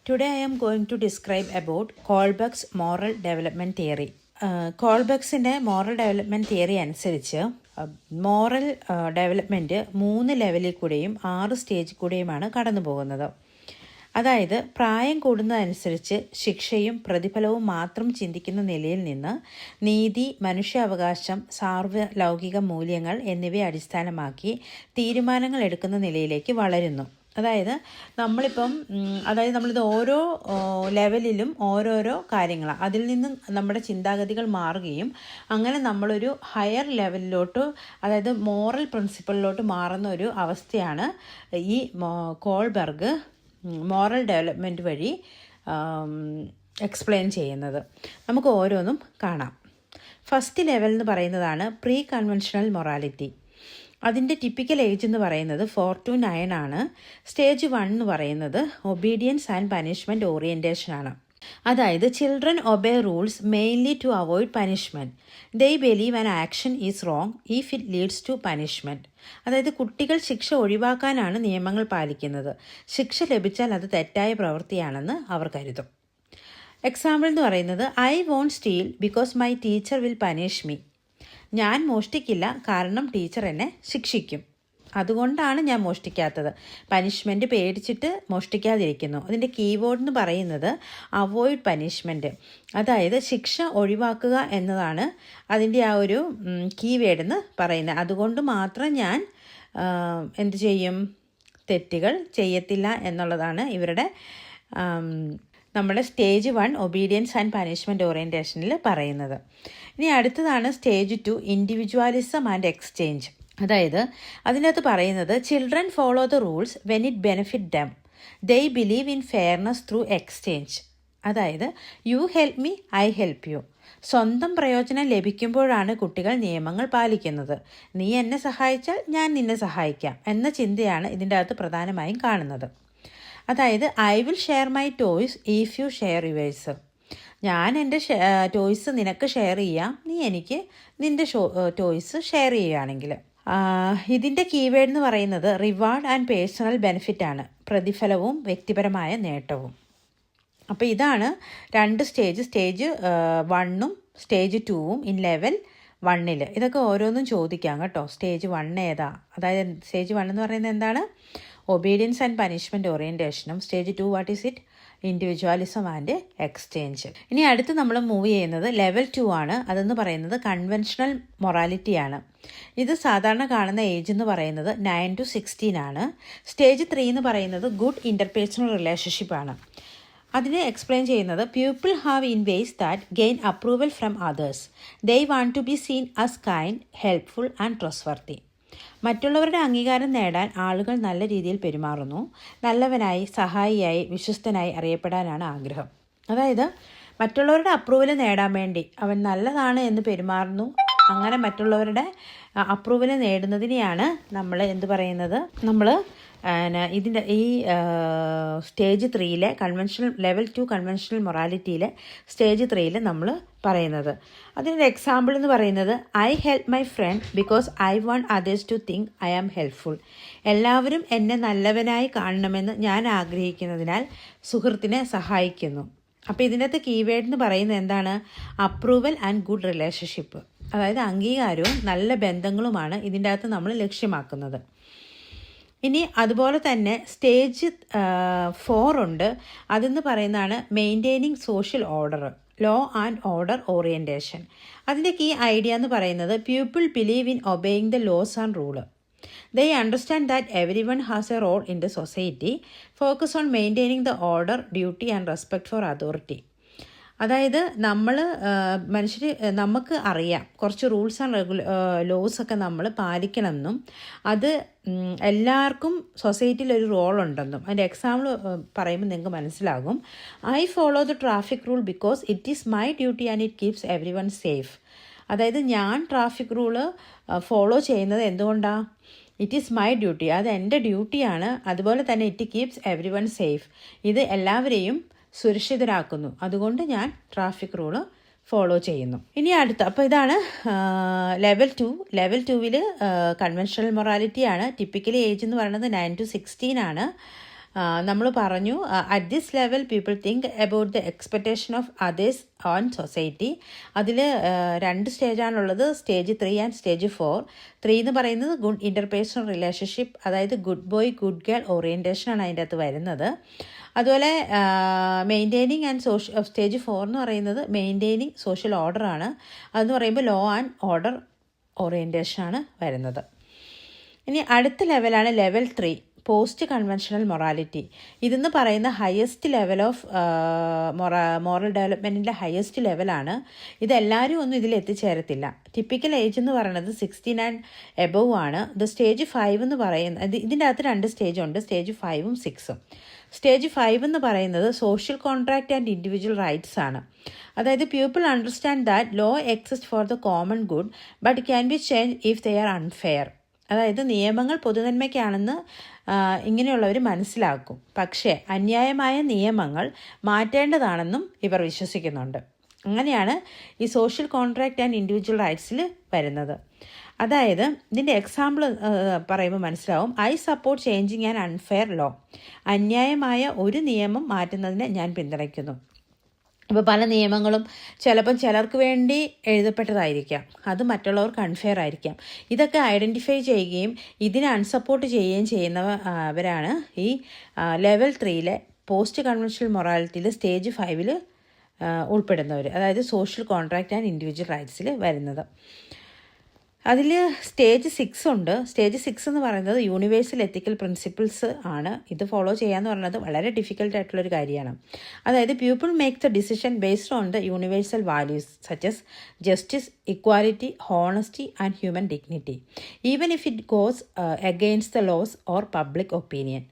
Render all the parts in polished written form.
Today I am going to describe about Kohlberg's moral development theory. കോൾബക്സിൻ്റെ moral development theory അനുസരിച്ച് moral development 3 ലെവലിൽ കൂടെയും 6 സ്റ്റേജിൽ കൂടെയുമാണ് കടന്നു പോകുന്നത്. അതായത് പ്രായം കൂടുന്നതനുസരിച്ച് ശിക്ഷയും പ്രതിഫലവും മാത്രം ചിന്തിക്കുന്ന നിലയിൽ നിന്ന് നീതി, മനുഷ്യാവകാശം, സാർവലൗകിക മൂല്യങ്ങൾ എന്നിവയെ അടിസ്ഥാനമാക്കി തീരുമാനങ്ങൾ എടുക്കുന്ന നിലയിലേക്ക് വളരുന്നു. അതായത് നമ്മളിത് ഓരോ ലെവലിലും ഓരോരോ കാര്യങ്ങളാണ്. അതിൽ നിന്ന് നമ്മുടെ ചിന്താഗതികൾ മാറുകയും അങ്ങനെ നമ്മളൊരു ഹയർ ലെവലിലോട്ട്, അതായത് മോറൽ പ്രിൻസിപ്പിളിലോട്ട് മാറുന്ന ഒരു അവസ്ഥയാണ് ഈ കോൾബർഗ് മോറൽ ഡെവലപ്മെൻറ്റ് വഴി എക്സ്പ്ലെയിൻ ചെയ്യുന്നത്. നമുക്ക് ഓരോന്നും കാണാം. ഫസ്റ്റ് ലെവൽ എന്ന് പറയുന്നതാണ് പ്രീ കൺവെൻഷണൽ മൊറാലിറ്റി. അതിൻ്റെ ടിപ്പിക്കൽ ഏജ് എന്ന് പറയുന്നത് 4 to 9 ആണ്. സ്റ്റേജ് 1 എന്ന് പറയുന്നത് ഒബീഡിയൻസ് ആൻഡ് പനിഷ്മെൻറ്റ് ഓറിയൻറ്റേഷൻ ആണ്. അതായത് children obey rules mainly to avoid punishment. They believe an action is wrong if it leads to punishment. അതായത് കുട്ടികൾ ശിക്ഷ ഒഴിവാക്കാനാണ് നിയമങ്ങൾ പാലിക്കുന്നത്. ശിക്ഷ ലഭിച്ചാൽ അത് തെറ്റായ പ്രവൃത്തിയാണെന്ന് അവർ കരുതും. എക്സാമ്പിൾ എന്ന് പറയുന്നത് I won't steal because my teacher will punish me. ഞാൻ മോഷ്ടിക്കില്ല കാരണം ടീച്ചർ എന്നെ ശിക്ഷിക്കും, അതുകൊണ്ടാണ് ഞാൻ മോഷ്ടിക്കാത്തത്. പനിഷ്മെൻറ്റ് പേടിച്ചിട്ട് മോഷ്ടിക്കാതിരിക്കുന്നു. അതിൻ്റെ കീവേഡ് എന്ന് പറയുന്നത് അവോയ്ഡ് പനിഷ്മെൻറ്റ്, അതായത് ശിക്ഷ ഒഴിവാക്കുക എന്നതാണ് അതിൻ്റെ ആ ഒരു കീവേഡ് എന്ന് പറയുന്നത്. അതുകൊണ്ട് മാത്രം ഞാൻ എന്ത് ചെയ്യും, തെറ്റുകൾ ചെയ്യത്തില്ല എന്നുള്ളതാണ് ഇവരുടെ നമ്മുടെ സ്റ്റേജ് 1 ഒബീഡിയൻസ് ആൻഡ് പനിഷ്മെൻറ്റ് ഓറിയൻറ്റേഷനിൽ പറയുന്നത്. ഇനി അടുത്തതാണ് സ്റ്റേജ് 2 ഇൻഡിവിജ്വാലിസം ആൻഡ് എക്സ്ചേഞ്ച്. അതായത് അതിനകത്ത് പറയുന്നത് children follow the rules when it benefit them. They believe in fairness through exchange. അതായത് you help me, I help you. സ്വന്തം പ്രയോജനം ലഭിക്കുമ്പോഴാണ് കുട്ടികൾ നിയമങ്ങൾ പാലിക്കുന്നത്. നീ എന്നെ സഹായിച്ചാൽ ഞാൻ നിന്നെ സഹായിക്കാം എന്ന ചിന്തയാണ് ഇതിൻ്റെ അകത്ത് പ്രധാനമായും കാണുന്നത്. അതായത് I will share my toys if you share yours. ഞാൻ എൻ്റെ ടോയ്സ് നിനക്ക് ഷെയർ ചെയ്യാം, നീ എനിക്ക് നിൻ്റെ ടോയ്സ് ഷെയർ ചെയ്യുകയാണെങ്കിൽ. ഇതിൻ്റെ കീവേഡ് എന്ന് പറയുന്നത് റിവാർഡ് ആൻഡ് പേഴ്സണൽ ബെനിഫിറ്റ് ആണ്, പ്രതിഫലവും വ്യക്തിപരമായ നേട്ടവും. അപ്പോൾ ഇതാണ് 2 സ്റ്റേജ്, സ്റ്റേജ് 1ഉം സ്റ്റേജ് 2ഉം ഇൻ ലെവൽ 1. ഇതൊക്കെ ഓരോന്നും ചോദിക്കാം കേട്ടോ. സ്റ്റേജ് 1 ഏതാ, അതായത് സ്റ്റേജ് 1 എന്ന് പറയുന്നത് എന്താണ്, ഒബീഡിയൻസ് ആൻഡ് പനിഷ്മെൻറ്റ് ഓറിയൻറ്റേഷനും. Stage 2 what is it, individualism and exchange. ഇനി അടുത്ത് നമ്മൾ മൂവ് ചെയ്യുന്നത് ലെവൽ 2 ആണ്. അതെന്ന് പറയുന്നത് കൺവെൻഷണൽ മൊറാലിറ്റിയാണ്. ഇത് സാധാരണ കാണുന്ന ഏജ് എന്ന് പറയുന്നത് 9 to 16 ആണ്. സ്റ്റേജ് 3 എന്ന് പറയുന്നത് ഗുഡ് ഇൻ്റർപേഴ്സണൽ റിലേഷൻഷിപ്പ് ആണ്. അതിനെ എക്സ്പ്ലെയിൻ ചെയ്യുന്നത് people have in ways that gain approval from others. They want to be seen as kind, helpful and trustworthy. മറ്റുള്ളവരുടെ അംഗീകാരം നേടാൻ ആളുകൾ നല്ല രീതിയിൽ പെരുമാറുന്നു. നല്ലവനായി, സഹായിയായി, വിശ്വസ്തനായി അറിയപ്പെടാനാണ് ആഗ്രഹം. അതായത് മറ്റുള്ളവരുടെ അപ്രൂവൽ നേടാൻ വേണ്ടി അവൻ നല്ലതാണ് എന്ന് പെരുമാറുന്നു. അങ്ങനെ മറ്റുള്ളവരുടെ അപ്രൂവൽ നേടുന്നതിനെയാണ് നമ്മൾ എന്ത് പറയുന്നത്, നമ്മൾ ഇതിൻ്റെ ഈ സ്റ്റേജ് 3 കൺവെൻഷണൽ ലെവൽ 2 കൺവെൻഷണൽ മൊറാലിറ്റിയിലെ സ്റ്റേജ് 3 നമ്മൾ പറയുന്നത്. അതിൻ്റെ എക്സാമ്പിൾ എന്ന് പറയുന്നത് I help my friend because I want others to think I am helpful. എല്ലാവരും എന്നെ നല്ലവനായി കാണണമെന്ന് ഞാൻ ആഗ്രഹിക്കുന്നതിനാൽ സുഹൃത്തിനെ സഹായിക്കുന്നു. അപ്പോൾ ഇതിനകത്ത് കീവേഡ് എന്ന് പറയുന്നത് എന്താണ്, അപ്രൂവൽ ആൻഡ് ഗുഡ് റിലേഷൻഷിപ്പ്. അതായത് അംഗീകാരവും നല്ല ബന്ധങ്ങളുമാണ് ഇതിൻ്റെ അകത്ത് നമ്മൾ ലക്ഷ്യമാക്കുന്നത്. ഇനി അതുപോലെ തന്നെ സ്റ്റേജ് 4 ഉണ്ട്. അതെന്ന് പറയുന്നതാണ് maintaining social order, law and order orientation. അതിൻ്റെ കീ ഐഡിയ എന്ന് പറയുന്നത് people believe in obeying the laws and rule. They understand that everyone has a role in the society. Focus on maintaining the order, duty and respect for authority. അതായത് നമുക്ക് അറിയാം കുറച്ച് rules and ലോസൊക്കെ നമ്മൾ പാലിക്കണമെന്നും അത് എല്ലാവർക്കും സൊസൈറ്റിയിൽ ഒരു റോൾ ഉണ്ടെന്നും. അതിൻ്റെ എക്സാമ്പിൾ പറയുമ്പോൾ നിങ്ങൾക്ക് മനസ്സിലാകും. I follow the traffic rule because it is my duty and it keeps every one safe. അതായത് ഞാൻ ട്രാഫിക് റൂള് ഫോളോ ചെയ്യുന്നത് എന്തുകൊണ്ടാണ്, ഇറ്റ് ഈസ് മൈ ഡ്യൂട്ടി, അത് എൻ്റെ ഡ്യൂട്ടിയാണ്. അതുപോലെ തന്നെ it keeps every one safe, ഇത് എല്ലാവരെയും സുരക്ഷിതരാക്കുന്നു, അതുകൊണ്ട് ഞാൻ ട്രാഫിക് റൂള് ഫോളോ ചെയ്യുന്നു. ഇനി അപ്പോൾ ഇതാണ് ലെവൽ 2. ലെവൽ 2 കൺവെൻഷണൽ മൊറാലിറ്റിയാണ്. ടിപ്പിക്കലി ഏജ് എന്ന് പറയുന്നത് 9 to 16 ആണ്. നമ്മൾ പറഞ്ഞു at this level people think about the expectation of others on society. അതിൽ 2 സ്റ്റേജാണുള്ളത്, സ്റ്റേജ് 3 ആൻഡ് സ്റ്റേജ് 4. 3 എന്ന് പറയുന്നത് ഗുഡ് ഇൻ്റർപേഴ്സണൽ റിലേഷൻഷിപ്പ്, അതായത് ഗുഡ് ബോയ് ഗുഡ് ഗേൾ ഓറിയൻറ്റേഷനാണ് അതിൻ്റെ അകത്ത് വരുന്നത്. അതുപോലെ മെയിൻറ്റെയിനിങ് ആൻഡ് സ്റ്റേജ് 4 എന്ന് പറയുന്നത് മെയിൻറ്റെയിനിങ് സോഷ്യൽ ഓർഡറാണ്. അതെന്ന് പറയുമ്പോൾ ലോ ആൻഡ് ഓർഡർ ഓറിയൻറ്റേഷനാണ് വരുന്നത്. ഇനി അടുത്ത ലെവലാണ് ലെവൽ 3, പോസ്റ്റ് കൺവെൻഷണൽ മൊറാലിറ്റി. ഇതെന്ന് പറയുന്ന ഹയസ്റ്റ് ലെവൽ ഓഫ് മോറൽ ഡെവലപ്മെൻറ്റിൻ്റെ ഹയസ്റ്റ് ലെവലാണ്. ഇതെല്ലാവരും ഒന്നും ഇതിൽ എത്തിച്ചേരത്തില്ല. ടിപ്പിക്കൽ ഏജ് എന്ന് പറയുന്നത് 16 ആൻഡ് എബവ് ആണ്. ഇത് സ്റ്റേജ് 5 എന്ന് പറയുന്നത്, ഇതിൻ്റെ അകത്ത് 2 സ്റ്റേജുണ്ട്, സ്റ്റേജ് 5ഉം 6ഉം. സ്റ്റേജ് 5 എന്ന് പറയുന്നത് social contract and individual rights ആണ്. അതായത് people understand that law exist for the common good but can be change if they are unfair. അതായത് നിയമങ്ങൾ പൊതുനന്മയ്ക്കാണെന്ന് ഇങ്ങനെയുള്ളവർ മനസ്സിലാക്കും, പക്ഷേ അന്യായമായ നിയമങ്ങൾ മാറ്റേണ്ടതാണെന്നും ഇവർ വിശ്വസിക്കുന്നുണ്ട്. അങ്ങനെയാണ് ഈ സോഷ്യൽ കോൺട്രാക്റ്റ് ആൻഡ് ഇൻഡിവിജ്വൽ റൈറ്റ്സിൽ വരുന്നത്. അതായത് ഇതിൻ്റെ എക്സാമ്പിൾ പറയുമ്പോൾ മനസ്സിലാവും. I support changing an unfair law. അന്യായമായ ഒരു നിയമം മാറ്റുന്നതിനെ ഞാൻ പിന്തുണയ്ക്കുന്നു. ഇപ്പോൾ പല നിയമങ്ങളും ചിലപ്പം ചിലർക്ക് വേണ്ടി എഴുതപ്പെട്ടതായിരിക്കാം, അത് മറ്റുള്ളവർക്ക് അൺഫെയർ ആയിരിക്കാം. ഇതൊക്കെ ഐഡൻറ്റിഫൈ ചെയ്യുകയും ഇതിനെ അൺസപ്പോർട്ട് ചെയ്യുകയും ചെയ്യുന്നവരാണ് ഈ ലെവൽ 3 പോസ്റ്റ് കൺവെൻഷണൽ മൊറാലിറ്റിയിൽ സ്റ്റേജ് 5 ഉൾപ്പെടുന്നവർ, അതായത് സോഷ്യൽ കോൺട്രാക്റ്റ് ആൻഡ് ഇൻഡിവിജ്വൽ റൈറ്റ്സിൽ വരുന്നത്. അതിൽ സ്റ്റേജ് 6 ഉണ്ട്. സ്റ്റേജ് 6 എന്ന് പറയുന്നത് യൂണിവേഴ്സൽ എത്തിക്കൽ പ്രിൻസിപ്പിൾസ് ആണ്. ഇത് ഫോളോ ചെയ്യാന്ന് പറയുന്നത് വളരെ ഡിഫിക്കൽട്ട് ആയിട്ടുള്ളൊരു കാര്യമാണ്. അതായത് people make the decision based on the universal values such as justice, equality, honesty and human dignity even if it goes against the laws or public opinion.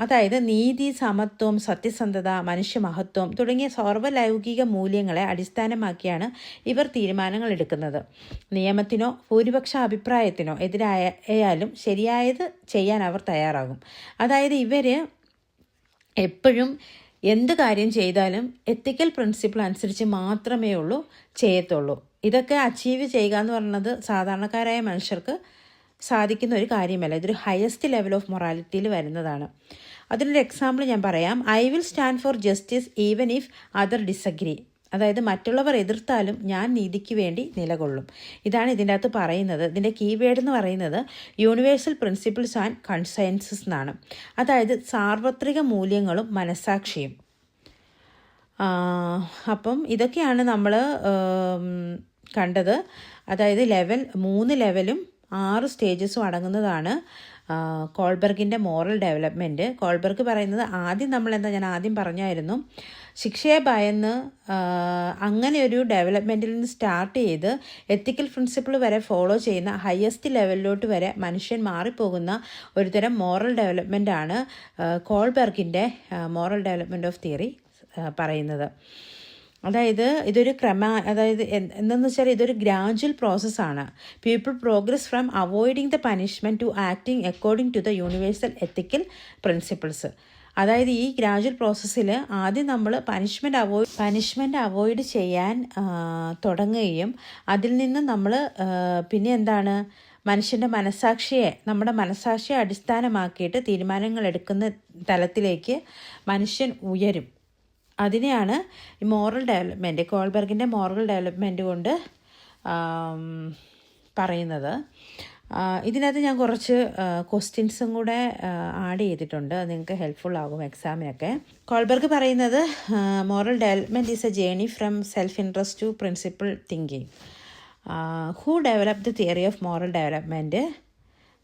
അതായത് നീതി, സമത്വം, സത്യസന്ധത, മനുഷ്യമഹത്വം തുടങ്ങിയ സർവ്വലൗകിക മൂല്യങ്ങളെ അടിസ്ഥാനമാക്കിയാണ് ഇവർ തീരുമാനങ്ങൾ എടുക്കുന്നത്. നിയമത്തിനോ ഭൂരിപക്ഷ അഭിപ്രായത്തിനോ എതിരായാലും ശരിയായത് ചെയ്യാൻ അവർ തയ്യാറാകും. അതായത് ഇവർ എപ്പോഴും എന്ത് കാര്യം ചെയ്താലും എത്തിക്കൽ പ്രിൻസിപ്പിൾ അനുസരിച്ച് മാത്രമേ ചെയ്യത്തുള്ളൂ. ഇതൊക്കെ അച്ചീവ് ചെയ്യുക എന്ന് പറയുന്നത് സാധാരണക്കാരായ മനുഷ്യർക്ക് സാധിക്കുന്ന ഒരു കാര്യമല്ല. ഇതൊരു ഹയസ്റ്റ് ലെവൽ ഓഫ് മൊറാലിറ്റിയിൽ വരുന്നതാണ്. അതിനൊരു എക്സാമ്പിൾ ഞാൻ പറയാം. I will stand for justice even if other disagree. അതായത് മറ്റുള്ളവർ എതിർത്താലും ഞാൻ നീതിക്ക് വേണ്ടി നിലകൊള്ളും. ഇതാണ് ഇതിൻ്റെ അകത്ത് പറയുന്നത്. ഇതിൻ്റെ കീവേഡ് എന്ന് പറയുന്നത് യൂണിവേഴ്സൽ പ്രിൻസിപ്പിൾസ് ആൻഡ് കൺസെൻസസ് എന്നാണ്. അതായത് സാർവത്രിക മൂല്യങ്ങളും മനസ്സാക്ഷിയും. അപ്പം ഇതൊക്കെയാണ് നമ്മൾ കണ്ടത്. അതായത് 3 ലെവലും 6 സ്റ്റേജസും അടങ്ങുന്നതാണ് കോൾബർഗിൻ്റെ മോറൽ ഡെവലപ്മെൻറ്റ്. കോൾബർഗ് പറയുന്നത് ഞാൻ ആദ്യം പറഞ്ഞായിരുന്നു, ശിക്ഷയെ ഭയന്ന് അങ്ങനെ ഒരു ഡെവലപ്മെൻറ്റിൽ നിന്ന് സ്റ്റാർട്ട് ചെയ്ത് എത്തിക്കൽ പ്രിൻസിപ്പിൾ വരെ ഫോളോ ചെയ്യുന്ന ഹയസ്റ്റ് ലെവലിലോട്ട് വരെ മനുഷ്യൻ മാറിപ്പോകുന്ന ഒരുതരം മോറൽ ഡെവലപ്മെൻറ്റാണ് കോൾബർഗിൻ്റെ മോറൽ ഡെവലപ്മെൻറ്റ് ഓഫ് തിയറി പറയുന്നത്. അതായത് എന്തെന്ന് വെച്ചാൽ ഇതൊരു ഗ്രാജുവൽ പ്രോസസ്സാണ്. People progress from avoiding the punishment to acting according to the universal ethical principles. അതായത് ഈ ഗ്രാജുവൽ പ്രോസസ്സിൽ ആദ്യം നമ്മൾ പനിഷ്മെൻറ്റ് അവോയ്ഡ് ചെയ്യാൻ തുടങ്ങുകയും അതിൽ നിന്ന് നമ്മൾ പിന്നെ നമ്മുടെ മനസ്സാക്ഷിയെ അടിസ്ഥാനമാക്കിയിട്ട് തീരുമാനങ്ങൾ എടുക്കുന്ന തലത്തിലേക്ക് മനുഷ്യൻ ഉയരും. അതിനെയാണ് ഈ മോറൽ ഡെവലപ്മെൻറ്റ്, കോൾബർഗിൻ്റെ മോറൽ ഡെവലപ്മെൻറ്റ് കൊണ്ട് പറയുന്നത്. ഇതിനകത്ത് ഞാൻ കുറച്ച് ക്വസ്റ്റ്യൻസും കൂടെ ആഡ് ചെയ്തിട്ടുണ്ട്. അത് നിങ്ങൾക്ക് ഹെൽപ്ഫുൾ ആകും എക്സാമിനൊക്കെ. കോൾബർഗ് പറയുന്നത് moral development is a journey from self interest to principle thinking. Who develop the theory of moral development?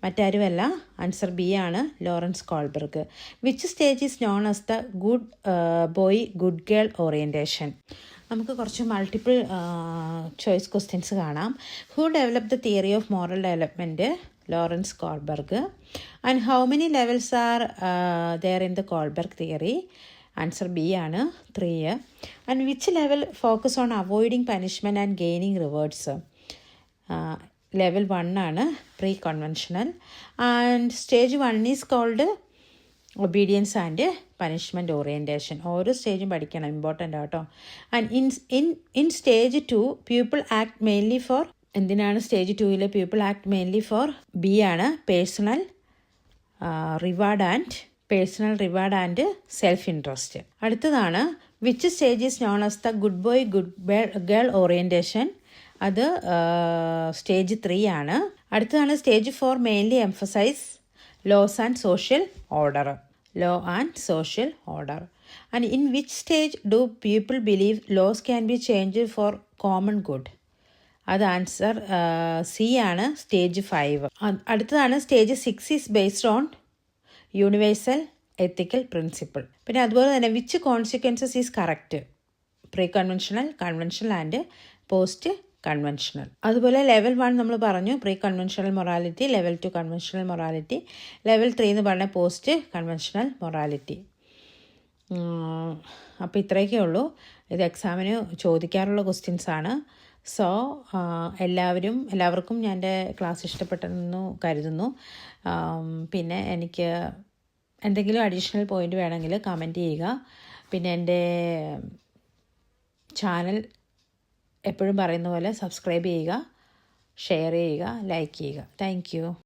മറ്റാരുമല്ല, ആൻസർ ബി ആണ്, Lawrence Kohlberg. Which stage is known as the good boy good girl orientation? നമുക്ക് കുറച്ച് multiple choice questions കാണാം. Who develop the theory of moral development? Lawrence Kohlberg. And how many levels are there in the Kohlberg theory? Answer B ആണ്, 3. And which level focus on avoiding punishment and gaining rewards? Level 1 ആണ്, pre conventional. And stage 1 is called obedience and punishment orientation. ഓരോ സ്റ്റേജും പഠിക്കണം, important ആട്ടോ. And in stage 2 people act mainly for, എന്തിനാണ് stage 2 people act mainly for? B ആണ്, personal reward and personal reward and self interest. അടുത്തതാണ് which stage is known as the good boy good girl orientation. അത് stage 3 ആണ്. അടുത്തതാണ് stage 4 mainly emphasise laws and social order. Law and social order. And in which stage do people believe laws can be change for common good. അത് answer C ആണ്, stage 5. അടുത്തതാണ് stage 6 is based on universal ethical principle. പിന്നെ അതുപോലെ തന്നെ which consequences is correct. Pre conventional, conventional and post conventional. അതുപോലെ level 1 നമ്മൾ പറഞ്ഞു pre conventional morality, level 2 conventional morality, level 3 എന്ന് പറഞ്ഞ പോസ്റ്റ് കൺവെൻഷണൽ മൊറാലിറ്റി. അപ്പോൾ ഇത്രയൊക്കെ ഉള്ളൂ. ഇത് എക്സാമിന് ചോദിക്കാറുള്ള ക്വസ്റ്റ്യൻസ് ആണ്. സോ എല്ലാവർക്കും ഞാൻ എൻ്റെ ക്ലാസ് ഇഷ്ടപ്പെട്ടെന്നു കരുതുന്നു. പിന്നെ എനിക്ക് എന്തെങ്കിലും അഡീഷണൽ പോയിൻ്റ് വേണമെങ്കിൽ കമൻറ്റ് ചെയ്യുക. പിന്നെ എൻ്റെ ചാനൽ എപ്പോഴും പറയുന്ന പോലെ സബ്സ്ക്രൈബ് ചെയ്യുക, ഷെയർ ചെയ്യുക, ലൈക്ക് ചെയ്യുക. Thank you.